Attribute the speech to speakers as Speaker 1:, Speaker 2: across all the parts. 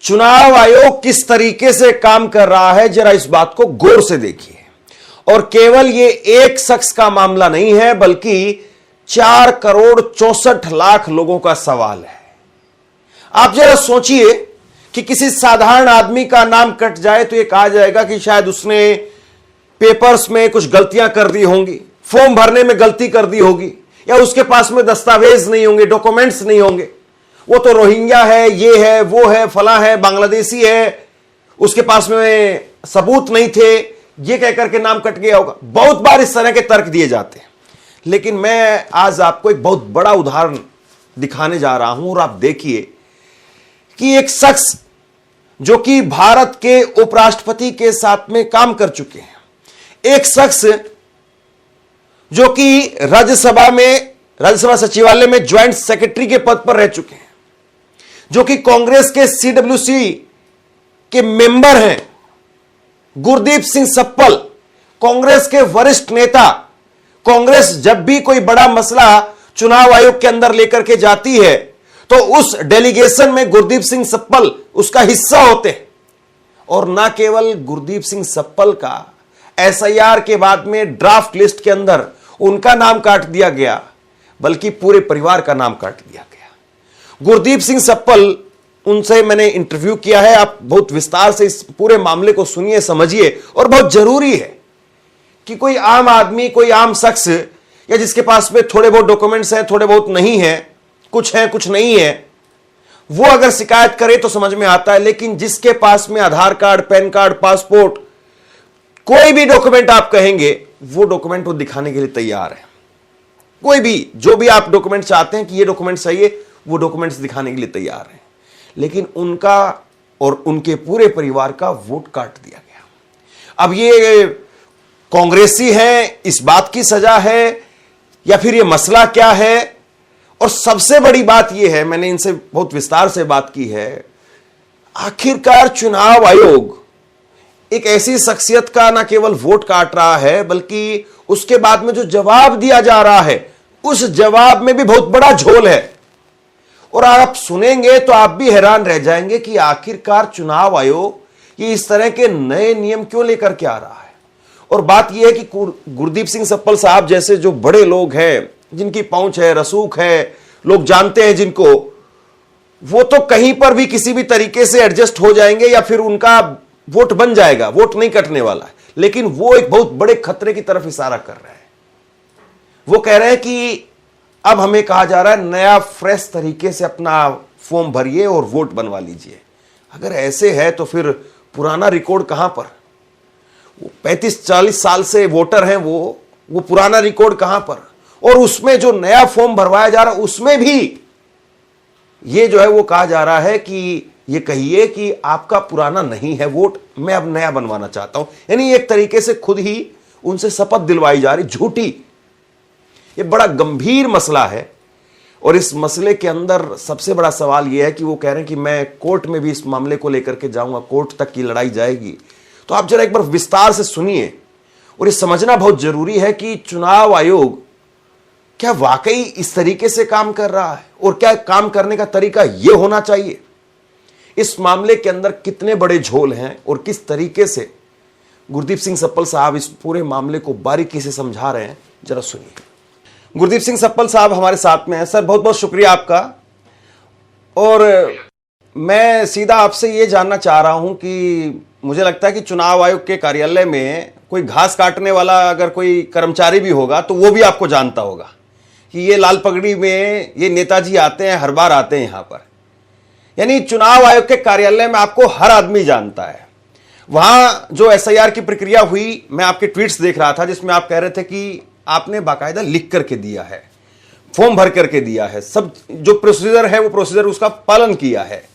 Speaker 1: चुनाव आयोग किस तरीके से काम कर रहा है, जरा इस बात को गौर से देखिए। और केवल ये एक शख्स का मामला नहीं है, बल्कि 4,64,00,000 लोगों का सवाल है। आप जरा सोचिए कि किसी साधारण आदमी का नाम कट जाए तो यह कहा जाएगा कि शायद उसने पेपर्स में कुछ गलतियां कर दी होंगी, फॉर्म भरने में गलती कर दी होगी, या उसके पास में दस्तावेज नहीं होंगे, डॉक्यूमेंट्स नहीं होंगे, वो तो रोहिंग्या है, ये है, वो है, फला है, बांग्लादेशी है, उसके पास में सबूत नहीं थे, ये कहकर के नाम कट गया होगा। बहुत बार इस तरह के तर्क दिए जाते हैं। लेकिन मैं आज आपको एक बहुत बड़ा उदाहरण दिखाने जा रहा हूं, और आप देखिए कि एक शख्स जो कि भारत के उपराष्ट्रपति के साथ में काम कर चुके हैं, एक शख्स जो कि राज्यसभा सचिवालय में ज्वाइंट सेक्रेटरी के पद पर रह चुके हैं, जो कि कांग्रेस के CWC के मेंबर हैं, गुरदीप सिंह सप्पल, कांग्रेस के वरिष्ठ नेता। कांग्रेस जब भी कोई बड़ा मसला चुनाव आयोग के अंदर लेकर के जाती है तो उस डेलीगेशन में गुरदीप सिंह सप्पल उसका हिस्सा होते हैं। और ना केवल गुरदीप सिंह सप्पल का SIR के बाद में ड्राफ्ट लिस्ट के अंदर उनका नाम काट दिया गया, बल्कि पूरे परिवार का नाम काट दिया गया। गुरदीप सिंह सप्पल, उनसे मैंने इंटरव्यू किया है, आप बहुत विस्तार से इस पूरे मामले को सुनिए, समझिए। और बहुत जरूरी है कि कोई आम आदमी, कोई आम शख्स, या जिसके पास में थोड़े बहुत डॉक्यूमेंट्स हैं, थोड़े बहुत नहीं है, कुछ है कुछ नहीं है, वो अगर शिकायत करे तो समझ में आता है। लेकिन जिसके पास में आधार कार्ड, पैन कार्ड, पासपोर्ट, कोई भी डॉक्यूमेंट आप कहेंगे, वो डॉक्यूमेंट वो दिखाने के लिए तैयार है। कोई भी, जो भी आप डॉक्यूमेंट चाहते हैं कि ये डॉक्यूमेंट सही है, वो डॉक्यूमेंट्स दिखाने के लिए तैयार है। लेकिन उनका और उनके पूरे परिवार का वोट काट दिया गया। अब ये कांग्रेसी हैं, इस बात की सजा है, या फिर ये मसला क्या है? और सबसे बड़ी बात यह है, मैंने इनसे बहुत विस्तार से बात की है, आखिरकार चुनाव आयोग एक ऐसी शख्सियत का ना केवल वोट काट रहा है, बल्कि उसके बाद में जो जवाब दिया जा रहा है, उस जवाब में भी बहुत बड़ा झोल है। और आप सुनेंगे तो आप भी हैरान रह जाएंगे कि आखिरकार चुनाव आयोग ये इस तरह के नए नियम क्यों लेकर के आ रहा है। और बात यह है कि गुरदीप सिंह सप्पल साहब जैसे जो बड़े लोग हैं, जिनकी पहुंच है, रसूख है, लोग जानते हैं जिनको, वो तो कहीं पर भी किसी भी तरीके से एडजस्ट हो जाएंगे, या फिर उनका वोट बन जाएगा, वोट नहीं कटने वाला है। लेकिन वो एक बहुत बड़े खतरे की तरफ इशारा कर रहे हैं। वो कह रहे हैं कि अब हमें कहा जा रहा है नया फ्रेश तरीके से अपना फॉर्म भरिए और वोट बनवा लीजिए। अगर ऐसे है तो फिर पुराना रिकॉर्ड कहां पर? वो 35-40 साल से वोटर हैं, वो पुराना रिकॉर्ड कहां पर? और उसमें जो नया फॉर्म भरवाया जा रहा है, उसमें भी ये जो है वो कहा जा रहा है कि ये कहिए कि आपका पुराना नहीं है वोट, मैं अब नया बनवाना चाहता हूं। यानी एक तरीके से खुद ही उनसे शपथ दिलवाई जा रही, झूठी। ये बड़ा गंभीर मसला है। और इस मसले के अंदर सबसे बड़ा सवाल यह है कि वो कह रहे हैं कि मैं कोर्ट में भी इस मामले को लेकर के जाऊंगा, कोर्ट तक की लड़ाई जाएगी। तो आप जरा एक बार विस्तार से सुनिए, और ये समझना बहुत जरूरी है कि चुनाव आयोग क्या वाकई इस तरीके से काम कर रहा है, और क्या काम करने का तरीका यह होना चाहिए। इस मामले के अंदर कितने बड़े झोल हैं, और किस तरीके से गुरदीप सिंह सप्पल साहब इस पूरे मामले को बारीकी से समझा रहे हैं, जरा सुनिए। गुरदीप सिंह सप्पल साहब हमारे साथ में हैं। सर, बहुत बहुत शुक्रिया आपका। और मैं सीधा आपसे ये जानना चाह रहा हूं कि मुझे लगता है कि चुनाव आयोग के कार्यालय में कोई घास काटने वाला अगर कोई कर्मचारी भी होगा तो वो भी आपको जानता होगा कि ये लाल पगड़ी में ये नेताजी आते हैं, हर बार आते हैं यहां पर। यानी चुनाव आयोग के कार्यालय में आपको हर आदमी जानता है। वहां जो SIR की प्रक्रिया हुई, मैं आपके ट्वीट्स देख रहा था जिसमें आप कह रहे थे कि आपने बाकायदा लिख करके दिया है, फॉर्म भर करके दिया है, सब जो प्रोसीजर है वो प्रोसीजर उसका पालन किया है।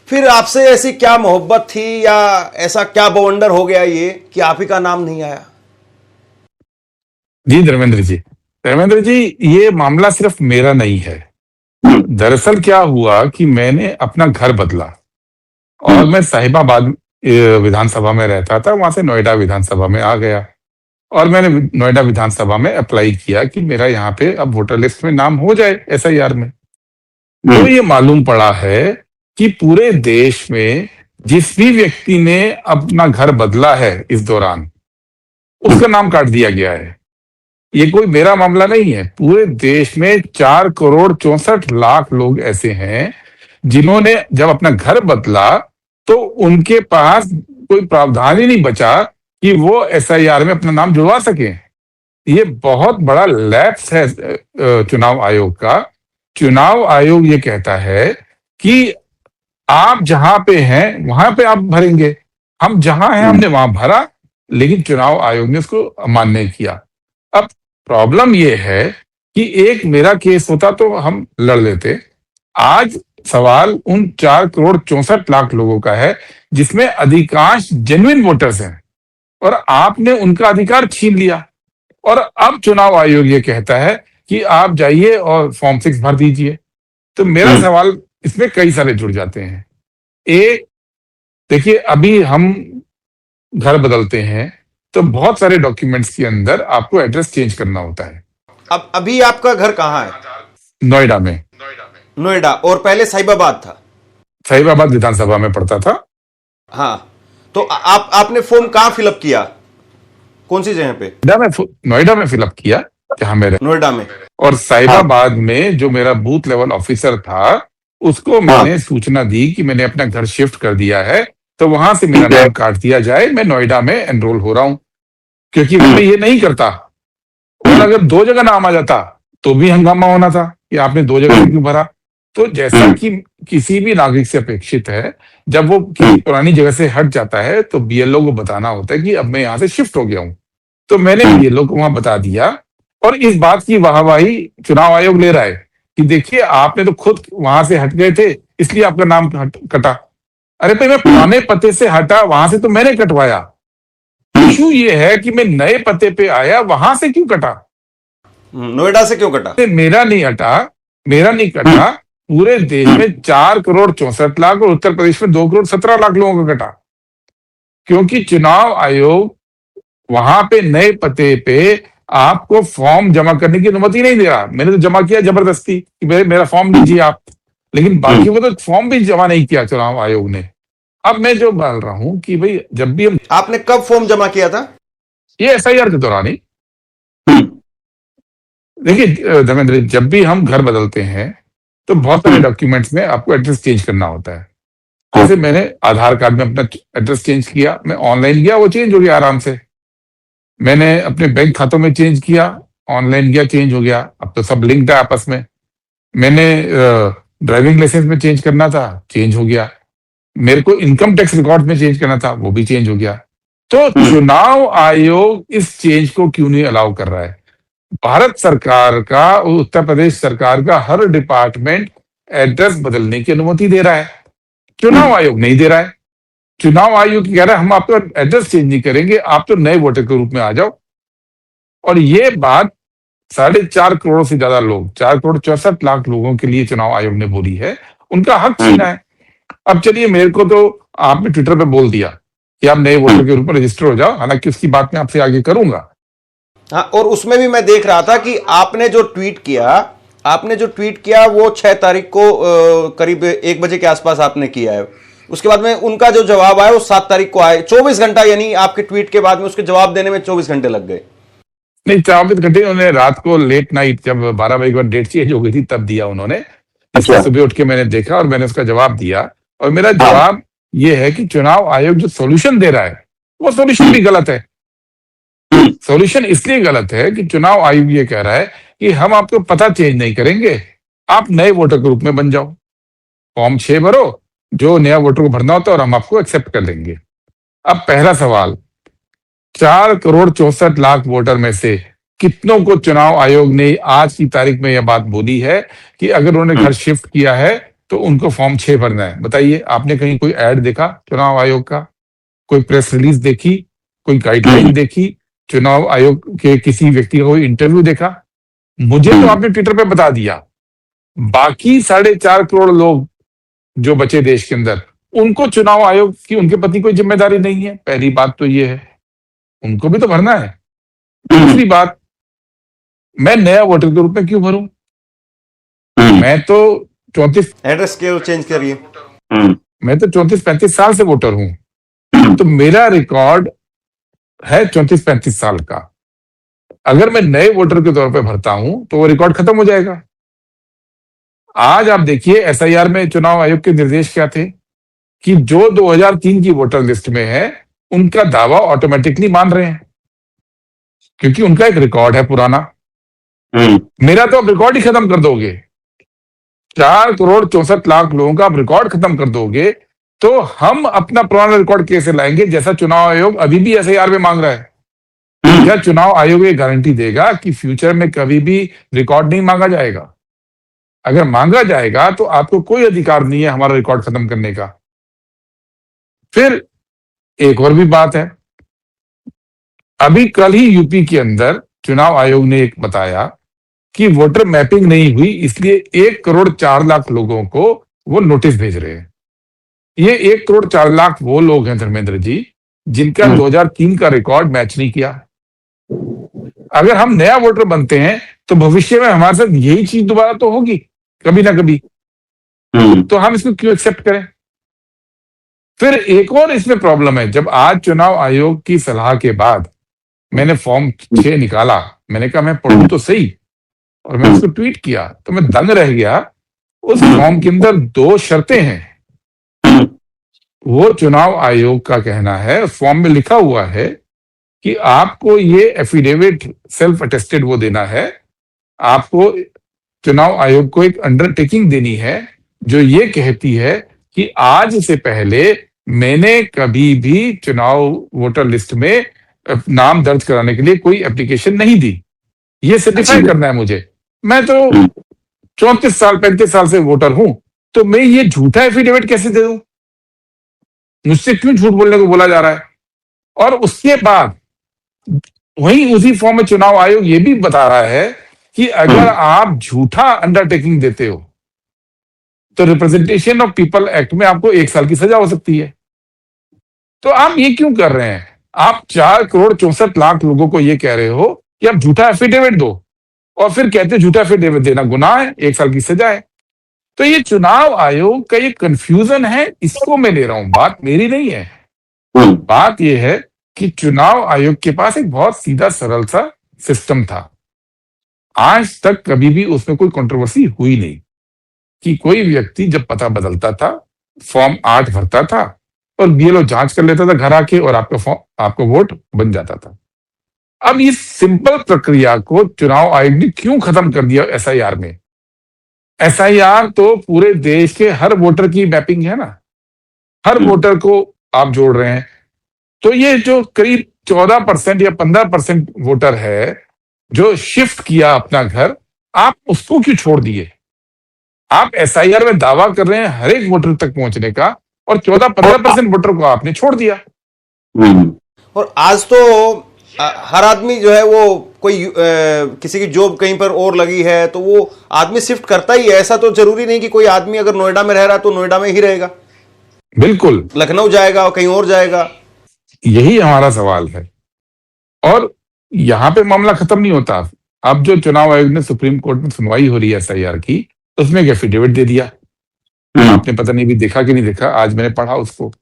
Speaker 1: फिर आपसे ऐसी क्या मोहब्बत थी, या ऐसा क्या बवंडर हो गया ये कि आप ही का नाम नहीं आया?
Speaker 2: जी धर्मेंद्र जी, ये मामला सिर्फ मेरा नहीं है। दरअसल क्या हुआ कि मैंने अपना घर बदला, और मैं साहिबाबाद विधानसभा में रहता था, वहां से नोएडा विधानसभा में आ गया, और मैंने नोएडा विधानसभा में अप्लाई किया कि मेरा यहाँ पे अब वोटर लिस्ट में नाम हो जाए SIR में। तो ये मालूम पड़ा है कि पूरे देश में जिस भी व्यक्ति ने अपना घर बदला है इस दौरान, उसका नाम काट दिया गया है। ये कोई मेरा मामला नहीं है, पूरे देश में 4,64,00,000 लोग ऐसे हैं जिन्होंने जब अपना घर बदला तो उनके पास कोई प्रावधान ही नहीं बचा कि वो एसआईआर में अपना नाम जुड़वा सके। ये बहुत बड़ा लैप्स है चुनाव आयोग का। चुनाव आयोग ये कहता है कि आप जहां पे हैं वहां पे आप भरेंगे, हम जहां हैं हमने वहां भरा, लेकिन चुनाव आयोग ने उसको मान्य नहीं किया। अब प्रॉब्लम ये है कि एक मेरा केस होता तो हम लड़ लेते। आज सवाल उन 4,64,00,000 लोगों का है जिसमें अधिकांश जेन्युइन वोटर्स हैं, और आपने उनका अधिकार छीन लिया। और अब चुनाव आयोग ये कहता है कि आप जाइए और फॉर्म 6 भर दीजिए। तो मेरा सवाल इसमें कई सारे जुड़ जाते हैं। एक, देखिए अभी हम घर बदलते हैं तो बहुत सारे डॉक्यूमेंट्स के अंदर आपको एड्रेस चेंज करना होता है।
Speaker 1: अब अभी आपका घर कहाँ है?
Speaker 2: नोएडा में।
Speaker 1: नोएडा, और पहले साहिबाबाद था?
Speaker 2: साहिबाबाद विधानसभा में पढ़ता था।
Speaker 1: हाँ, तो आपने फॉर्म कहाँ फिलअप किया, कौन सी जगह पे?
Speaker 2: नोएडा में फिलअप किया जहां मेरे,
Speaker 1: नोएडा में।
Speaker 2: और साहिबाबाद में जो मेरा बूथ लेवल ऑफिसर था उसको मैंने सूचना दी कि मैंने अपना घर शिफ्ट कर दिया है, तो वहां से मेरा नाम काट दिया जाए, मैं नोएडा में एनरोल हो रहा हूं। क्योंकि मैं ये नहीं करता, और अगर 2 जगह नाम आ जाता तो भी हंगामा होना था कि आपने 2 जगह क्यों भरा। तो जैसा कि किसी भी नागरिक से अपेक्षित है, जब वो किसी पुरानी जगह से हट जाता है तो बीएलओ को बताना होता है कि अब मैं यहाँ से शिफ्ट हो गया हूं। तो मैंने बीएलओ को वहां बता दिया, और इस बात की वाहवाही चुनाव आयोग ले रहा है कि देखिए आपने तो खुद वहां से हट गए थे इसलिए आपका नाम कटा। अरे भाई, मैं पुराने पते से हटा, वहां से तो मैंने कटवाया। इशू ये है कि मैं नए पते पे आया, वहां से क्यों कटा?
Speaker 1: नोएडा से क्यों कटा?
Speaker 2: मेरा नहीं हटा, मेरा नहीं कटा, पूरे देश में 4,64,00,000 और उत्तर प्रदेश में 2,17,00,000 लोगों का कटा। क्योंकि चुनाव आयोग वहां पे नए पते पे आपको फॉर्म जमा करने की अनुमति नहीं दे रहा। मैंने तो जमा किया जबरदस्ती कि मेरा फॉर्म दीजिए आप, लेकिन बाकियों को तो फॉर्म भी जमा नहीं किया चुनाव आयोग ने। अब मैं जो बोल रहा हूं कि भाई, जब भी हम,
Speaker 1: आपने कब फॉर्म जमा किया था?
Speaker 2: ये एसआईआर के दौरान ही। देखिए धर्मेंद्र, जब भी हम घर बदलते हैं तो बहुत सारे डॉक्यूमेंट्स में आपको एड्रेस चेंज करना होता है। जैसे मैंने आधार कार्ड में अपना एड्रेस चेंज किया, मैं ऑनलाइन गया, वो चेंज हो गया आराम से। मैंने अपने बैंक खातों में चेंज किया, ऑनलाइन गया, चेंज हो गया। अब तो सब लिंक्ड है आपस में। मैंने ड्राइविंग लाइसेंस में चेंज करना था, चेंज हो गया। मेरे को इनकम टैक्स रिकॉर्ड में चेंज करना था, वो भी चेंज हो गया। तो चुनाव आयोग इस चेंज को क्यों नहीं अलाउ कर रहा है? भारत सरकार का, उत्तर प्रदेश सरकार का हर डिपार्टमेंट एड्रेस बदलने की अनुमति दे रहा है, चुनाव आयोग नहीं दे रहा है। चुनाव आयोग कह रहा है हम आपका एड्रेस चेंज नहीं करेंगे, आप तो नए वोटर के रूप में आ जाओ। और ये बात 4.5 करोड़ से ज्यादा लोग, 4,64,00,000 लोगों के लिए चुनाव आयोग ने बोली है, उनका हक छीना है। अब चलिए, मेरे को तो आपने ट्विटर पे बोल दिया कि आप नए वोटर के रूप में रजिस्टर हो जाओ, हालांकि उसकी बात मैं आपसे आगे करूंगा।
Speaker 1: हाँ, और उसमें भी मैं देख रहा था कि आपने जो ट्वीट किया वो 6 तारीख को करीब 1 बजे के आसपास आपने किया है। उसके बाद में उनका जो जवाब आया वो 7 तारीख को आया। 24 घंटा, यानी आपके ट्वीट के बाद में उसके जवाब देने में 24 घंटे लग गए।
Speaker 2: नहीं, 24 घंटे उन्होंने रात को लेट नाइट, जब 12 बजे के बाद डेट चेंज हो गई थी, तब दिया उन्होंने। अच्छा। सुबह उठ के मैंने देखा और मैंने उसका जवाब दिया, और मेरा जवाब ये है कि चुनाव आयोग जो सॉल्यूशन दे रहा है वो सॉल्यूशन भी गलत है। सॉल्यूशन इसलिए गलत है कि चुनाव आयोग ये कह रहा है कि हम आपको पता चेंज नहीं करेंगे, आप नए वोटर के रूप में बन जाओ, फॉर्म 6 भरो, जो नया वोटर को भरना होता है, और हम आपको एक्सेप्ट कर लेंगे। अब पहला सवाल, 4,64,00,000 वोटर में से कितनों को चुनाव आयोग ने आज की तारीख में यह बात बोली है कि अगर उन्होंने घर शिफ्ट किया है तो उनको फॉर्म 6 भरना है? बताइए, आपने कहीं कोई ऐड देखा चुनाव आयोग का? कोई प्रेस रिलीज देखी? कोई गाइडलाइन देखी? चुनाव आयोग के किसी व्यक्ति का कोई इंटरव्यू देखा? मुझे तो आपने ट्विटर पे बता दिया। बाकी 4.5 करोड़ लोग जो बचे देश के अंदर, उनको चुनाव आयोग की उनके प्रति कोई जिम्मेदारी नहीं है। पहली बात तो ये है, उनको भी तो भरना है। दूसरी बात, मैं नया वोटर के रूप में क्यों भरूं? मैं तो 34
Speaker 1: एड्रेस के चेंज करिए।
Speaker 2: मैं तो 34-35 साल से वोटर हूं, तो मेरा रिकॉर्ड है 34-35 साल का। अगर मैं नए वोटर के तौर पे भरता हूं तो वो रिकॉर्ड खत्म हो जाएगा। आज आप देखिए एसआईआर में चुनाव आयोग के निर्देश क्या थे कि जो 2003 की वोटर लिस्ट में है उनका दावा ऑटोमेटिकली मान रहे हैं, क्योंकि उनका एक रिकॉर्ड है पुराना। मेरा तो आप रिकॉर्ड ही खत्म कर दोगे, 4,64,00,000 लोगों का आप रिकॉर्ड खत्म कर दोगे, तो हम अपना पुराना रिकॉर्ड कैसे लाएंगे, जैसा चुनाव आयोग अभी भी एसआईआर में मांग रहा है? क्या चुनाव आयोग ये गारंटी देगा कि फ्यूचर में कभी भी रिकॉर्ड नहीं मांगा जाएगा? अगर मांगा जाएगा तो आपको कोई अधिकार नहीं है हमारा रिकॉर्ड खत्म करने का। फिर एक और भी बात है, अभी कल ही यूपी के अंदर चुनाव आयोग ने एक बताया कि वोटर मैपिंग नहीं हुई, इसलिए 1,04,00,000 लोगों को वो नोटिस भेज रहे हैं। ये 1,04,00,000 वो लोग हैं धर्मेंद्र जी, जिनका 2003 का रिकॉर्ड मैच नहीं किया। अगर हम नया वोटर बनते हैं तो भविष्य में हमारे साथ यही चीज दोबारा तो होगी कभी ना कभी, तो हम इसको क्यों एक्सेप्ट करें? फिर एक और इसमें प्रॉब्लम है, जब आज चुनाव आयोग की सलाह के बाद मैंने फॉर्म 6 निकाला, मैंने कहा मैं पढ़ूं तो सही, और मैं उसको ट्वीट किया तो मैं दंग रह गया। उस फॉर्म के अंदर 2 शर्तें हैं। वो चुनाव आयोग का कहना है, फॉर्म में लिखा हुआ है कि आपको ये एफिडेविट सेल्फ अटेस्टेड वो देना है, आपको चुनाव आयोग को एक अंडरटेकिंग देनी है जो ये कहती है कि आज से पहले मैंने कभी भी चुनाव वोटर लिस्ट में नाम दर्ज कराने के लिए कोई एप्लीकेशन नहीं दी। ये सर्टिफाई करना है मुझे। मैं तो 34 साल 35 साल से वोटर हूं, तो मैं ये झूठा एफिडेविट कैसे दे दूं? मुझसे क्यों झूठ बोलने को बोला जा रहा है? और उसके बाद वहीं उसी फॉर्म में चुनाव आयोग ये भी बता रहा है कि अगर आप झूठा अंडरटेकिंग देते हो तो रिप्रेजेंटेशन ऑफ पीपल एक्ट में आपको 1 साल की सजा हो सकती है। तो आप ये क्यों कर रहे हैं? आप 4,64,00,000 लोगों को ये कह रहे हो कि आप झूठा एफिडेविट दो, और फिर कहते हैं झूठा एफिडेविट देना गुनाह है, 1 साल की सजा है। तो ये चुनाव आयोग का ये कंफ्यूजन है, इसको मैं ले रहा हूं, बात मेरी नहीं है। बात ये है कि चुनाव आयोग के पास एक बहुत सीधा सरल सा सिस्टम था, आज तक कभी भी उसमें कोई कंट्रोवर्सी हुई नहीं, कि कोई व्यक्ति जब पता बदलता था फॉर्म 8 भरता था और बीएलओ जांच कर लेता था घर आके, और आपका वोट बन जाता था। अब इस सिंपल प्रक्रिया को चुनाव आयोग ने क्यों खत्म कर दिया एसआईआर में? एसआईआर तो पूरे देश के हर वोटर की मैपिंग है ना, हर वोटर को आप जोड़ रहे हैं। तो ये जो करीब 14% या 15% वोटर है जो शिफ्ट किया अपना घर, आप उसको क्यों छोड़ दिए? आप एसआईआर में दावा कर रहे हैं हर एक वोटर तक पहुंचने का, और 14-15% वोटर को आपने छोड़ दिया।
Speaker 1: और आज तो हर आदमी जो है वो कोई किसी की जॉब कहीं पर और लगी है तो वो आदमी शिफ्ट करता ही है। ऐसा तो जरूरी नहीं कि कोई आदमी अगर नोएडा में रह रहा है तो नोएडा में ही रहेगा,
Speaker 2: बिल्कुल
Speaker 1: लखनऊ जाएगा और कहीं और जाएगा।
Speaker 2: यही हमारा सवाल है, और यहां पे मामला खत्म नहीं होता। अब जो चुनाव आयोग ने सुप्रीम कोर्ट में सुनवाई हो रही है एसआईआर की, उसमें एक एफिडेविट दे दिया। आपने पता नहीं भी देखा कि नहीं देखा, आज मैंने पढ़ा उसको।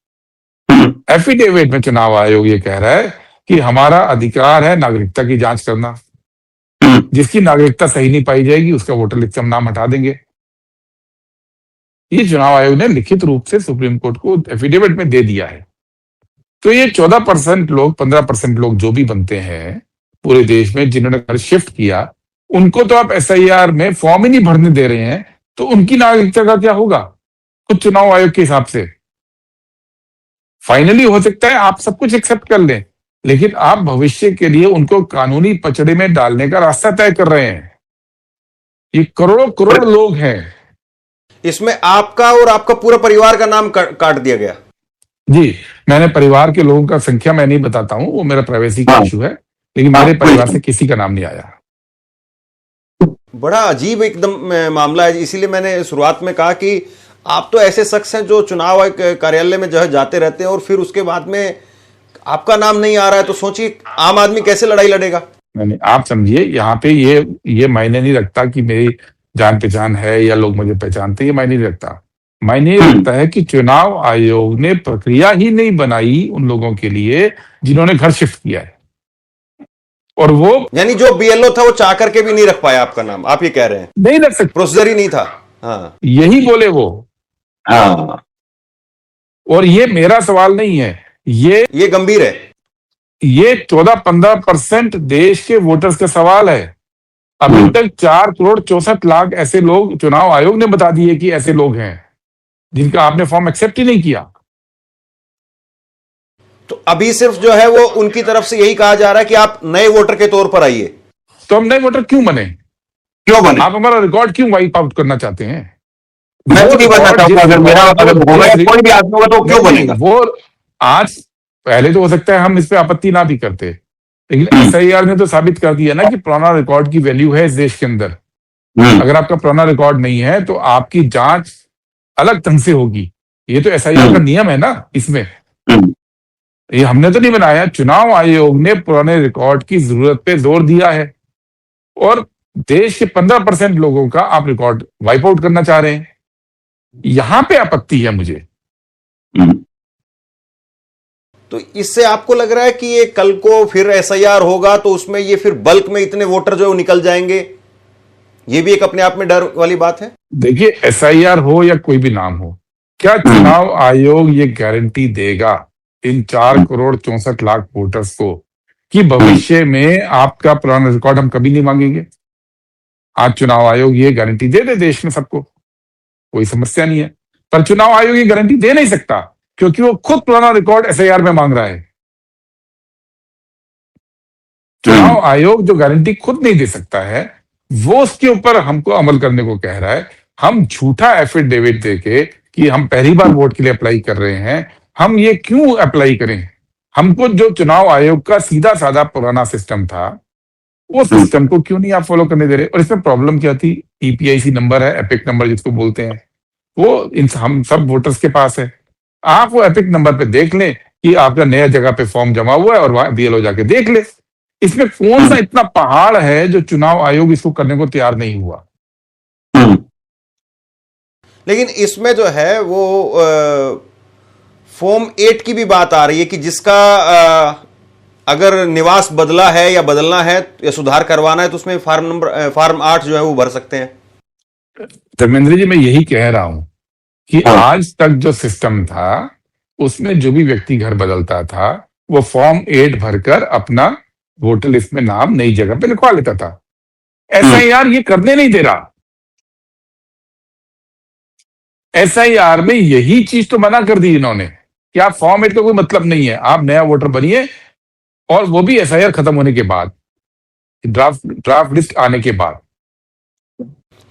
Speaker 2: एफिडेविट में चुनाव आयोग ये कह रहा है कि हमारा अधिकार है नागरिकता की जांच करना, जिसकी नागरिकता सही नहीं पाई जाएगी उसका वोटर लिस्ट से हम नाम हटा देंगे। ये चुनाव आयोग ने लिखित रूप से सुप्रीम कोर्ट को एफिडेविट में दे दिया है। तो ये 14% लोग, 15% लोग जो भी बनते हैं पूरे देश में जिन्होंने घर शिफ्ट किया, उनको तो आप एसआईआर में फॉर्म ही नहीं भरने दे रहे हैं, तो उनकी नागरिकता का क्या होगा खुद चुनाव आयोग के हिसाब से? फाइनली हो सकता है आप सब कुछ एक्सेप्ट कर लें, लेकिन आप भविष्य के लिए उनको कानूनी पचड़े में डालने का रास्ता तय कर रहे हैं। ये करोड़ों करोड़ लोग हैं। इसमें आपका और आपका पूरा परिवार का नाम काट दिया गया। जी, मैंने परिवार के लोगों का संख्या मैं नहीं बताता हूं, वो मेरा प्राइवेसी का इशू है, लेकिन मेरे परिवार से किसी का नाम नहीं आया।
Speaker 1: बड़ा अजीब एकदम मामला है, इसीलिए मैंने शुरुआत में कहा कि आप तो ऐसे शख्स हैं जो चुनाव आयोग कार्यालय में जो है जाते रहते हैं और फिर उसके बाद में आपका नाम नहीं आ रहा है, तो सोचिए आम आदमी कैसे लड़ाई लड़ेगा।
Speaker 2: नहीं, आप समझिए, यहाँ पे ये मायने नहीं रखता कि मेरी जान पहचान है या लोग मुझे पहचानते, ये मायने नहीं रखता। मायने ये लगता है कि चुनाव आयोग ने प्रक्रिया ही नहीं बनाई उन लोगों के लिए जिन्होंने घर शिफ्ट किया है। और वो
Speaker 1: यानी जो बीएलओ था वो चाह करके भी नहीं रख पाया आपका नाम, आप ये कह रहे हैं?
Speaker 2: नहीं रख सकते,
Speaker 1: प्रोसीजर ही नहीं था। हाँ,
Speaker 2: यही बोले वो।
Speaker 3: हाँ,
Speaker 2: और ये मेरा सवाल नहीं है,
Speaker 1: ये गंभीर है।
Speaker 2: ये 14-15% देश के वोटर्स का सवाल है। अभी तक 4,64,00,000 ऐसे लोग चुनाव आयोग ने बता दिए कि ऐसे लोग हैं जिनका आपने फॉर्म एक्सेप्ट ही नहीं किया।
Speaker 1: तो अभी सिर्फ जो है वो उनकी तरफ से यही कहा जा रहा है कि आप नए वोटर के तौर पर आइए।
Speaker 2: तो हम नए वोटर क्यों बने?
Speaker 3: क्यों बने?
Speaker 2: आप हमारा रिकॉर्ड क्यों वाइप आउट करना चाहते हैं?
Speaker 3: मैं तो नहीं बनना चाहूंगा। अगर मेरा अगर होगा या कोई भी आदमी होगा तो क्यों बनेगा?
Speaker 2: वो आज पहले तो हो सकता है हम इस पे आपत्ति ना भी करते, लेकिन एसआईआर ने तो साबित कर दिया ना कि पुराना रिकॉर्ड की वैल्यू है इस देश के अंदर। अगर आपका पुराना रिकॉर्ड नहीं है तो आपकी जांच अलग ढंग से होगी। ये तो एसआईआर का नियम है ना इसमें। ये हमने तो नहीं बनाया, चुनाव आयोग ने पुराने रिकॉर्ड की जरूरत पे जोर दिया है। और देश के 15% लोगों का आप रिकॉर्ड वाइप आउट करना चाह रहे हैं, यहां पे आपत्ति है मुझे।
Speaker 1: तो इससे आपको लग रहा है कि ये कल को फिर एसआईआर होगा तो उसमें ये फिर बल्क में इतने वोटर जो है वो निकल जाएंगे, ये भी एक अपने आप में डर वाली बात है?
Speaker 2: देखिए, एसआईआर हो या कोई भी नाम हो, क्या चुनाव आयोग ये गारंटी देगा इन 4,64,00,000 वोटर्स को कि भविष्य में आपका पुराना रिकॉर्ड हम कभी नहीं मांगेंगे? आज चुनाव आयोग ये गारंटी दे दे देश में सबको, कोई समस्या नहीं है। पर चुनाव आयोग ये गारंटी दे नहीं सकता क्योंकि वो खुद पुराना रिकॉर्ड एसआईआर में मांग रहा है। चुनाव आयोग जो गारंटी खुद नहीं दे सकता है वो उसके ऊपर हमको अमल करने को कह रहा है। हम झूठा एफिडेविट देके कि हम पहली बार वोट के लिए अप्लाई कर रहे हैं, हम ये क्यों अप्लाई करें? हमको जो चुनाव आयोग का सीधा साधा पुराना सिस्टम था वो सिस्टम को क्यों नहीं आप फॉलो करने दे रहे? और इसमें प्रॉब्लम क्या थी? ईपीआईसी नंबर है, एपिक नंबर जिसको बोलते हैं, वो हम सब वोटर्स के पास है। आप वो एपिक नंबर पे देख लें कि आपका नया जगह पे फॉर्म जमा हुआ है और वहां बीएलओ जाके देख ले। इसमें कौन सा इतना पहाड़ है जो चुनाव आयोग इसको करने को तैयार नहीं हुआ?
Speaker 1: लेकिन इसमें जो है वो फॉर्म 8 की भी बात आ रही है कि जिसका अगर निवास बदला है या बदलना है या सुधार करवाना है तो उसमें फॉर्म 8 जो है वो भर सकते हैं।
Speaker 2: धर्मेंद्र जी, मैं यही कह रहा हूं कि आज तक जो सिस्टम था उसमें जो भी व्यक्ति घर बदलता था वो फॉर्म 8 भरकर अपना वोटर लिस्ट में नाम नई जगह पे लिखवा लेता था। एसआईआर ये करने नहीं दे रहा। एसआईआर में यही चीज तो मना कर दी इन्होंने कि आप फॉर्म 8 का कोई मतलब नहीं है, आप नया वोटर बनिए, और वो भी एसआईआर खत्म होने के बाद, ड्राफ्ट लिस्ट आने के बाद।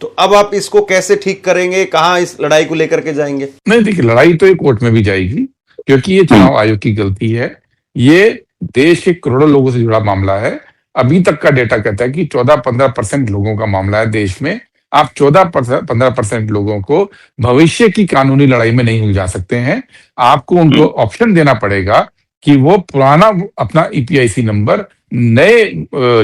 Speaker 1: तो अब आप इसको कैसे ठीक करेंगे? कहां इस लड़ाई को लेकर के जाएंगे?
Speaker 2: नहीं, देखिए, लड़ाई तो एक कोर्ट में भी जाएगी क्योंकि ये चुनाव आयोग की गलती है। ये देश के करोड़ों लोगों से जुड़ा मामला है। अभी तक का डेटा कहता है कि 14-15% लोगों का मामला है देश में। आप 14-15% लोगों को भविष्य की कानूनी लड़ाई में नहीं उलझा सकते हैं। आपको उनको ऑप्शन देना पड़ेगा कि वो पुराना अपना ईपीआईसी नंबर नए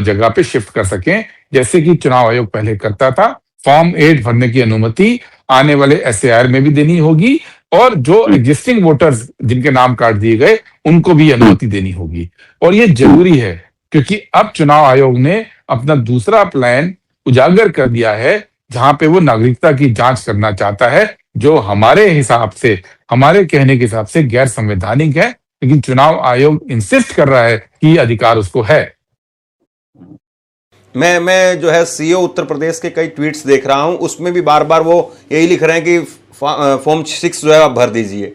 Speaker 2: जगह पे शिफ्ट कर सकें, जैसे कि चुनाव आयोग पहले करता था। फॉर्म 8 भरने की अनुमति आने वाले एसआईआर में भी देनी होगी और जो एग्जिस्टिंग वोटर्स जिनके नाम काट दिए गए उनको भी अनुमति देनी होगी। और ये जरूरी है क्योंकि अब चुनाव आयोग ने अपना दूसरा प्लान उजागर कर दिया है जहां पे वो नागरिकता की जांच करना चाहता है, जो हमारे हिसाब से, हमारे कहने के हिसाब से गैर संवैधानिक है, लेकिन चुनाव आयोग इंसिस्ट कर रहा है कि ये अधिकार उसको है।
Speaker 1: मैं जो है सीओ उत्तर प्रदेश के कई ट्वीट्स देख रहा हूं, उसमें भी बार बार वो यही लिख रहे हैं कि फॉर्म 6 जो है आप भर दीजिए।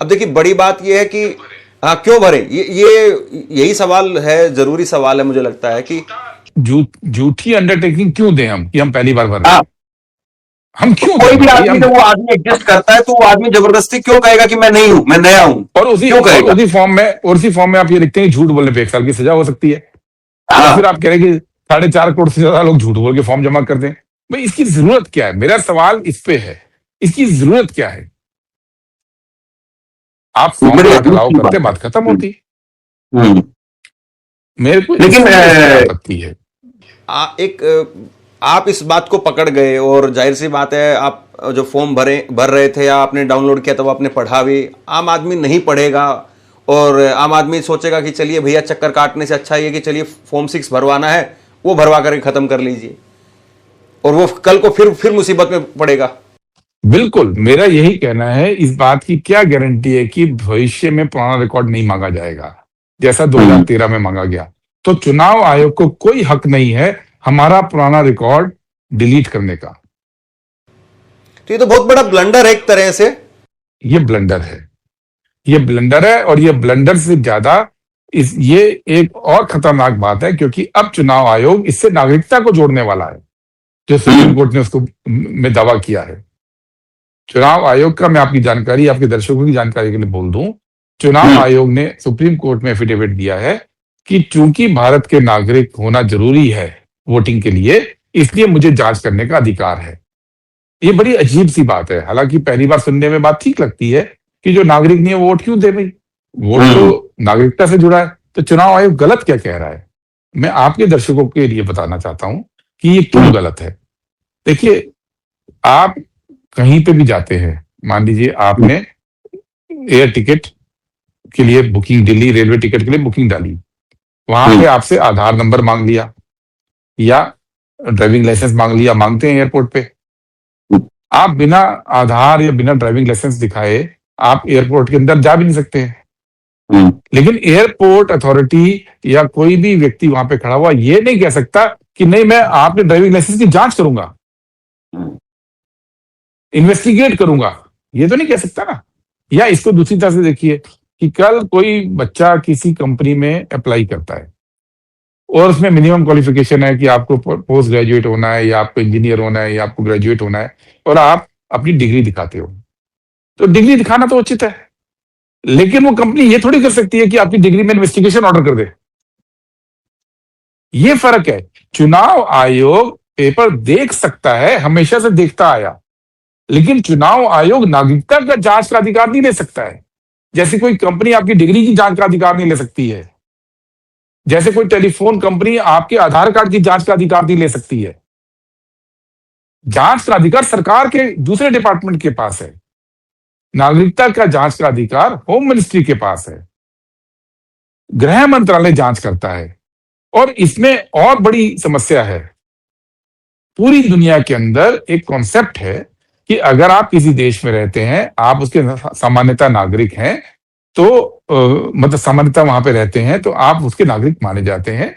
Speaker 1: अब देखिए, बड़ी बात ये है कि हाँ, क्यों भरे? यही सवाल है, जरूरी सवाल है मुझे लगता है कि
Speaker 2: झूठी अंडरटेकिंग क्यों दें हम कि हम पहली बार भर रहे हैं? हम क्यों?
Speaker 3: कोई भी आदमी जब वो आदमी एग्जिस्ट करता है तो वो आदमी जबरदस्ती क्यों कहेगा कि मैं नहीं हूं, मैं नया हूं?
Speaker 2: और उसी फॉर्म में आप ये लिखते हैं झूठ बोलने पे 1 साल की सजा हो सकती है। या फिर आप कह रहे हैं कि 4.5 करोड़ से ज्यादा लोग झूठ बोल के फॉर्म जमा कर दें। भाई, इसकी जरूरत क्या है? मेरा सवाल इस पे है, इसकी जरूरत क्या है? आप फॉर्म अलाउ करते, बात खत्म होती। मेरे को
Speaker 3: लेकिन
Speaker 2: आपत्ति है।
Speaker 1: आप इस बात को पकड़ गए और जाहिर सी बात है आप जो फॉर्म भर रहे थे या आपने डाउनलोड किया तो आपने पढ़ा भी, आम आदमी नहीं पढ़ेगा और आम आदमी सोचेगा कि चलिए भैया चक्कर काटने से अच्छा ये कि चलिए फॉर्म 6 भरवाना है, वो भरवा करके खत्म कर लीजिए, और वो कल को फिर मुसीबत में पड़ेगा।
Speaker 2: बिल्कुल, मेरा यही कहना है। इस बात की क्या गारंटी है कि भविष्य में पुराना रिकॉर्ड नहीं मांगा जाएगा जैसा 2013 में मांगा गया? तो चुनाव आयोग को कोई हक नहीं है हमारा पुराना रिकॉर्ड डिलीट करने का।
Speaker 1: तो ये तो बहुत बड़ा ब्लंडर है एक तरह से।
Speaker 2: ये ब्लंडर है, ये ब्लंडर है, और ये ब्लंडर से ज्यादा ये एक और खतरनाक बात है, क्योंकि अब चुनाव आयोग इससे नागरिकता को जोड़ने वाला है, जो सुप्रीम कोर्ट ने उसको में दावा किया है। चुनाव आयोग का, मैं आपकी जानकारी, आपके दर्शकों की जानकारी के लिए बोल दूं, चुनाव आयोग ने सुप्रीम कोर्ट में एफिडेविट दिया है कि चूंकि भारत के नागरिक होना जरूरी है वोटिंग के लिए, इसलिए मुझे जांच करने का अधिकार है। ये बड़ी अजीब सी बात है। हालांकि पहली बार सुनने में बात ठीक लगती है कि जो नागरिक नहीं है वो वोट क्यों दे भाई, वोट तो नागरिकता से जुड़ा है। तो चुनाव आयोग गलत क्या कह रहा है? मैं आपके दर्शकों के लिए बताना चाहता हूं कि ये क्यों गलत है। देखिए, आप कहीं पे भी जाते हैं, मान लीजिए आपने एयर टिकट के लिए बुकिंग, दिल्ली रेलवे टिकट के लिए बुकिंग डाली, वहां पे आपसे आधार नंबर मांग लिया या ड्राइविंग लाइसेंस मांग लिया, मांगते हैं एयरपोर्ट पे। आप बिना आधार या बिना ड्राइविंग लाइसेंस दिखाए आप एयरपोर्ट के अंदर जा भी नहीं सकते हैं। लेकिन एयरपोर्ट अथॉरिटी या कोई भी व्यक्ति वहां पे खड़ा हुआ ये नहीं कह सकता कि नहीं, मैं आपके ड्राइविंग लाइसेंस की जांच करूंगा, इन्वेस्टिगेट करूंगा, ये तो नहीं कह सकता ना। या इसको दूसरी तरह से देखिए कि कल कोई बच्चा किसी कंपनी में अप्लाई करता है और उसमें मिनिमम क्वालिफिकेशन है कि आपको पोस्ट ग्रेजुएट होना है या आपको इंजीनियर होना है या आपको ग्रेजुएट होना है, और आप अपनी डिग्री दिखाते हो, तो डिग्री दिखाना तो उचित है, लेकिन वो कंपनी ये थोड़ी कर सकती है कि आपकी डिग्री में इन्वेस्टिगेशन ऑर्डर कर दे। ये फर्क है। चुनाव आयोग पेपर देख सकता है, हमेशा से देखता आया, लेकिन चुनाव आयोग नागरिकता का जांच का अधिकार नहीं ले सकता है। जैसे कोई कंपनी आपकी डिग्री की जांच का अधिकार नहीं ले सकती है, जैसे कोई टेलीफोन कंपनी आपके आधार कार्ड की जांच का अधिकार नहीं ले सकती है। जांच का अधिकार सरकार के दूसरे डिपार्टमेंट के पास है। नागरिकता का जांच का अधिकार होम मिनिस्ट्री के पास है, गृह मंत्रालय जांच करता है। और इसमें और बड़ी समस्या है, पूरी दुनिया के अंदर एक कॉन्सेप्ट है कि अगर आप किसी देश में रहते हैं, आप उसके सामान्यतः नागरिक हैं, तो मतलब सामान्यतः वहां पे रहते हैं, तो आप उसके नागरिक माने जाते हैं।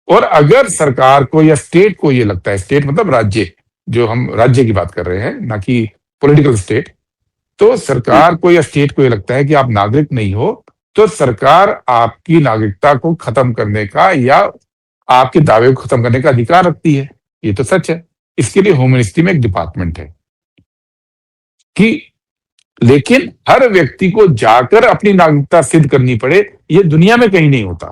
Speaker 2: और अगर सरकार को या स्टेट को ये लगता है, स्टेट मतलब राज्य, जो हम राज्य की बात कर रहे हैं, ना कि पॉलिटिकल स्टेट, तो सरकार को या स्टेट को ये लगता है कि आप नागरिक नहीं हो, तो सरकार आपकी नागरिकता को खत्म करने का या आपके दावे को खत्म करने का अधिकार रखती है। ये तो सच है। इसके लिए होम मिनिस्ट्री में एक डिपार्टमेंट है कि, लेकिन हर व्यक्ति को जाकर अपनी नागरिकता सिद्ध करनी पड़े, ये दुनिया में कहीं नहीं होता।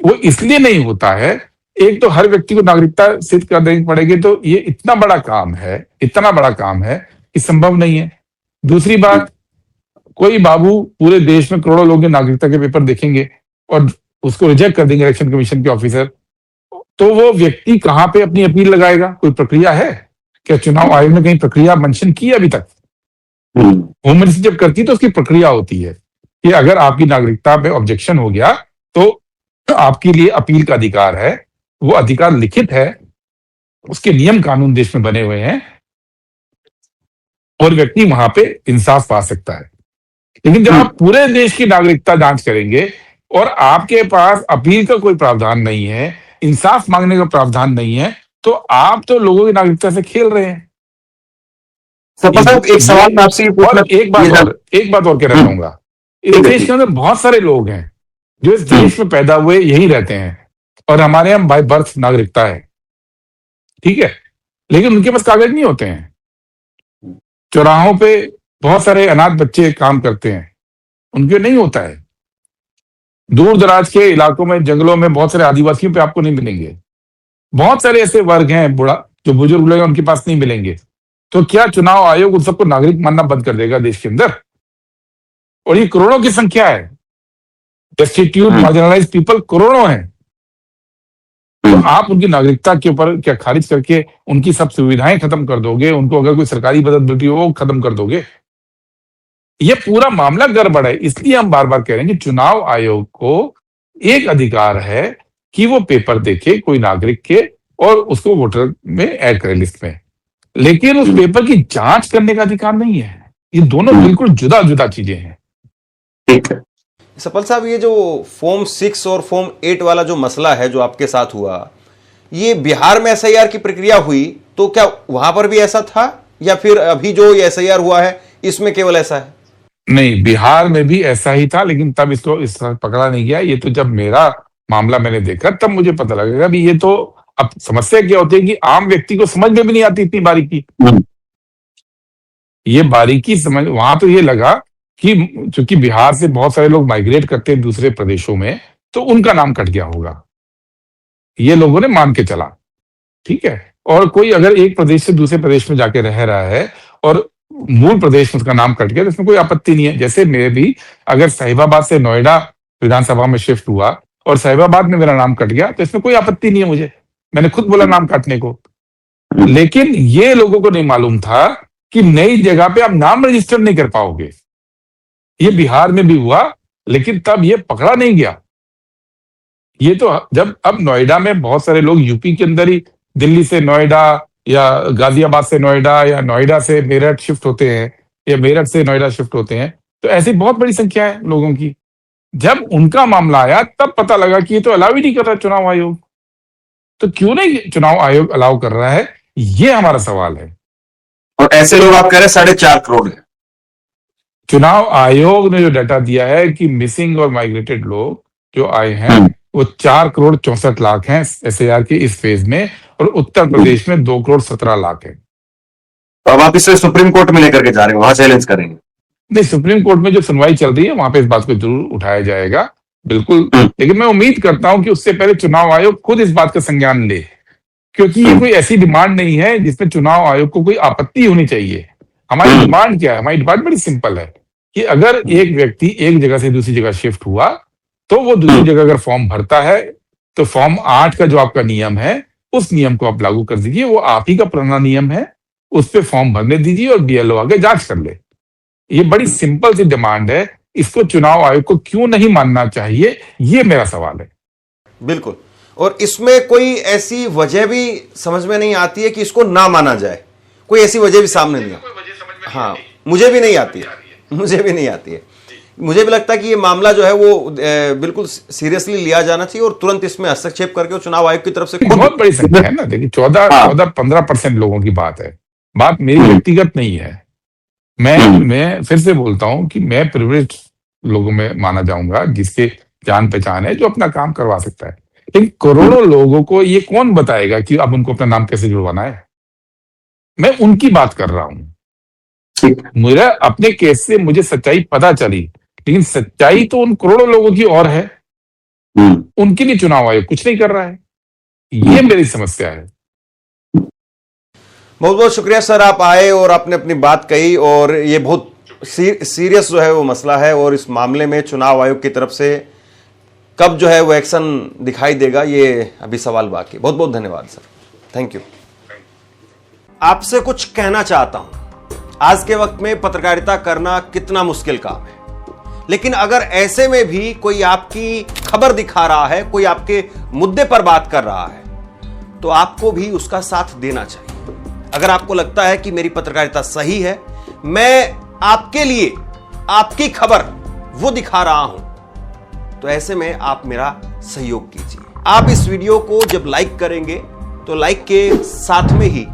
Speaker 2: वो इसलिए नहीं होता है, एक तो हर व्यक्ति को नागरिकता सिद्ध कर देनी पड़ेगी, तो ये इतना बड़ा काम है, इतना बड़ा काम है कि संभव नहीं है। दूसरी बात, कोई बाबू पूरे देश में करोड़ों लोग नागरिकता के पेपर देखेंगे और उसको रिजेक्ट कर देंगे इलेक्शन कमीशन के ऑफिसर, तो वो व्यक्ति कहां पे अपनी अपील लगाएगा? कोई प्रक्रिया है क्या? चुनाव आयोग ने कहीं प्रक्रिया मेंशन की अभी तक? होम मिनिस्ट्री जब करती तो उसकी प्रक्रिया होती है कि अगर आपकी नागरिकता पे ऑब्जेक्शन हो गया तो आपके लिए अपील का अधिकार है, वो अधिकार लिखित है, उसके नियम कानून देश में बने हुए हैं और व्यक्ति वहां पे इंसाफ पा सकता है। लेकिन जब आप पूरे देश की नागरिकता जांच करेंगे और आपके पास अपील का कोई प्रावधान नहीं है, इंसाफ मांगने का प्रावधान नहीं है, तो आप तो लोगों की नागरिकता से खेल रहे हैं।
Speaker 3: एक सवाल मैं आपसे पूछना,
Speaker 2: एक बात और कहना चाहूंगा। इस देश के अंदर बहुत सारे लोग हैं जो इस देश में पैदा हुए, यही रहते हैं, और हमारे यहाँ बाय बर्थ नागरिकता है, ठीक है, लेकिन उनके पास कागज नहीं होते हैं। चौराहों पे बहुत सारे अनाथ बच्चे काम करते हैं, उनके नहीं होता है। दूर दराज के इलाकों में, जंगलों में बहुत सारे आदिवासियों पे आपको नहीं मिलेंगे। बहुत सारे ऐसे वर्ग हैं, जो बुजुर्ग लोग हैं, उनके पास नहीं मिलेंगे। तो क्या चुनाव आयोग उन सबको नागरिक मानना बंद कर देगा देश के अंदर? और ये करोड़ों की संख्या है, डेस्टिट्यूट मार्जिनलाइज्ड पीपल करोड़ों हैं। तो आप उनकी नागरिकता के ऊपर क्या खारिज करके उनकी सब सुविधाएं खत्म कर दोगे? उनको अगर कोई सरकारी मदद मिलती हो वो खत्म कर दोगे? ये पूरा मामला गड़बड़ है। इसलिए हम बार बार कह रहे हैं कि चुनाव आयोग को एक अधिकार है कि वो पेपर देखे कोई नागरिक के और उसको वोटर में ऐड करे लिस्ट में, लेकिन उस पेपर की जांच करने का अधिकार नहीं है। ये दोनों बिल्कुल जुदा जुदा चीजें हैं।
Speaker 3: ठीक है
Speaker 1: सफल साहब, ये जो फॉर्म 6 और फॉर्म 8 वाला जो मसला है जो आपके साथ हुआ, ये बिहार में एसआईआर की प्रक्रिया हुई तो क्या वहां पर भी ऐसा था, या फिर अभी जो ये एसआईआर हुआ है इसमें केवल ऐसा है?
Speaker 2: नहीं, बिहार में भी ऐसा ही था, लेकिन तब इसको इस तरह पकड़ा नहीं गया। ये तो जब मेरा मामला मैंने देखा तब मुझे पता लगेगा भी ये तो अब समस्या क्या होती है कि आम व्यक्ति को समझ में भी नहीं आती इतनी बारीकी। ये बारीकी समझ वहां तो ये लगा कि चूंकि बिहार से बहुत सारे लोग माइग्रेट करते हैं दूसरे प्रदेशों में, तो उनका नाम कट गया होगा, ये लोगों ने मान के चला। ठीक है, और कोई अगर एक प्रदेश से दूसरे प्रदेश में जाके रह रहा है और मूल प्रदेश में उसका नाम कट गया तो इसमें कोई आपत्ति नहीं है। जैसे मैं भी अगर साहिबाबाद से नोएडा विधानसभा में शिफ्ट हुआ और साहिबाबाद में मेरा नाम कट गया तो इसमें कोई आपत्ति नहीं है मुझे, मैंने खुद बोला नाम काटने को। लेकिन ये लोगों को नहीं मालूम था कि नई जगह पे आप नाम रजिस्टर नहीं कर पाओगे। ये बिहार में भी हुआ, लेकिन तब ये पकड़ा नहीं गया। ये तो जब अब नोएडा में बहुत सारे लोग यूपी के अंदर ही दिल्ली से नोएडा या गाजियाबाद से नोएडा या नोएडा से मेरठ शिफ्ट होते हैं या मेरठ से नोएडा शिफ्ट होते हैं, तो ऐसी बहुत बड़ी संख्या है लोगों की। जब उनका मामला आया तब पता लगा कि ये तो अलाउ ही नहीं कर रहा चुनाव आयोग। तो क्यों नहीं चुनाव आयोग अलाउ कर रहा है, ये हमारा सवाल है।
Speaker 3: और ऐसे लोग आप कह रहे हैं 4.5 करोड़ है।
Speaker 2: चुनाव आयोग ने जो डाटा दिया है कि मिसिंग और माइग्रेटेड लोग जो आए हैं वो 4,64,00,000 हैं एसआईआर के इस फेज में, और उत्तर प्रदेश में 2,17,00,000 है।
Speaker 3: तो अब आप इसे सुप्रीम कोर्ट में लेकर के जा रहे हैं, वहां चैलेंज करेंगे?
Speaker 2: नहीं, सुप्रीम कोर्ट में जो सुनवाई चल रही है वहां पे इस बात को जरूर उठाया जाएगा, बिल्कुल। लेकिन मैं उम्मीद करता हूं कि उससे पहले चुनाव आयोग खुद इस बात का संज्ञान ले, क्योंकि ये कोई ऐसी डिमांड नहीं है जिसमें चुनाव आयोग को कोई आपत्ति होनी चाहिए। हमारी डिमांड क्या है? हमारी डिमांड बड़ी सिंपल है कि अगर एक व्यक्ति एक जगह से दूसरी जगह शिफ्ट हुआ तो वो दूसरी जगह अगर फॉर्म भरता है तो फॉर्म 8 का जो आपका नियम है उस नियम को आप लागू कर दीजिए। वो आप ही का पुराना नियम है, उस पे फॉर्म भरने दीजिए और बीएलओ आगे जांच कर ले। ये बड़ी सिंपल सी डिमांड है, इसको चुनाव आयोग को क्यों नहीं मानना चाहिए, ये मेरा सवाल है।
Speaker 1: बिल्कुल, और इसमें कोई ऐसी वजह भी समझ में नहीं आती है कि इसको ना माना जाए। कोई ऐसी वजह भी सामने नहीं आती। हाँ, मुझे भी नहीं आती है, मुझे भी नहीं आती है। मुझे भी लगता है कि ये मामला जो है वो बिल्कुल सीरियसली लिया जाना चाहिए और तुरंत इसमें हस्तक्षेप करके चुनाव आयोग की तरफ से
Speaker 2: बहुत बड़ी संख्या है ना। देखिए 14-15% लोगों की बात है, बात मेरी व्यक्तिगत नहीं है। मैं फिर से बोलता हूं कि मैं प्रिविलेज लोगों में माना जाऊंगा जिसके जान पहचान है, जो अपना काम करवा सकता है। लेकिन करोड़ों लोगों को ये कौन बताएगा कि अब उनको अपना नाम कैसे जुड़वाना है? मैं उनकी बात कर रहा हूं। मेरा अपने केस से मुझे सच्चाई पता चली, लेकिन सच्चाई तो उन करोड़ों लोगों की और है, उनके लिए चुनाव आयोग कुछ नहीं कर रहा है। ये मेरी समस्या है।
Speaker 1: बहुत बहुत शुक्रिया सर, आप आए और आपने अपनी बात कही, और ये बहुत सीरियस जो है वो मसला है, और इस मामले में चुनाव आयोग की तरफ से कब जो है वो एक्शन दिखाई देगा ये अभी सवाल बाकी। बहुत बहुत धन्यवाद सर, थैंक यू। आपसे कुछ कहना चाहता हूं। आज के वक्त में पत्रकारिता करना कितना मुश्किल काम है, लेकिन अगर ऐसे में भी कोई आपकी खबर दिखा रहा है, कोई आपके मुद्दे पर बात कर रहा है, तो आपको भी उसका साथ देना चाहिए। अगर आपको लगता है कि मेरी पत्रकारिता सही है, मैं आपके लिए आपकी खबर वो दिखा रहा हूं, तो ऐसे में आप मेरा सहयोग कीजिए। आप इस वीडियो को जब लाइक करेंगे तो लाइक के साथ में ही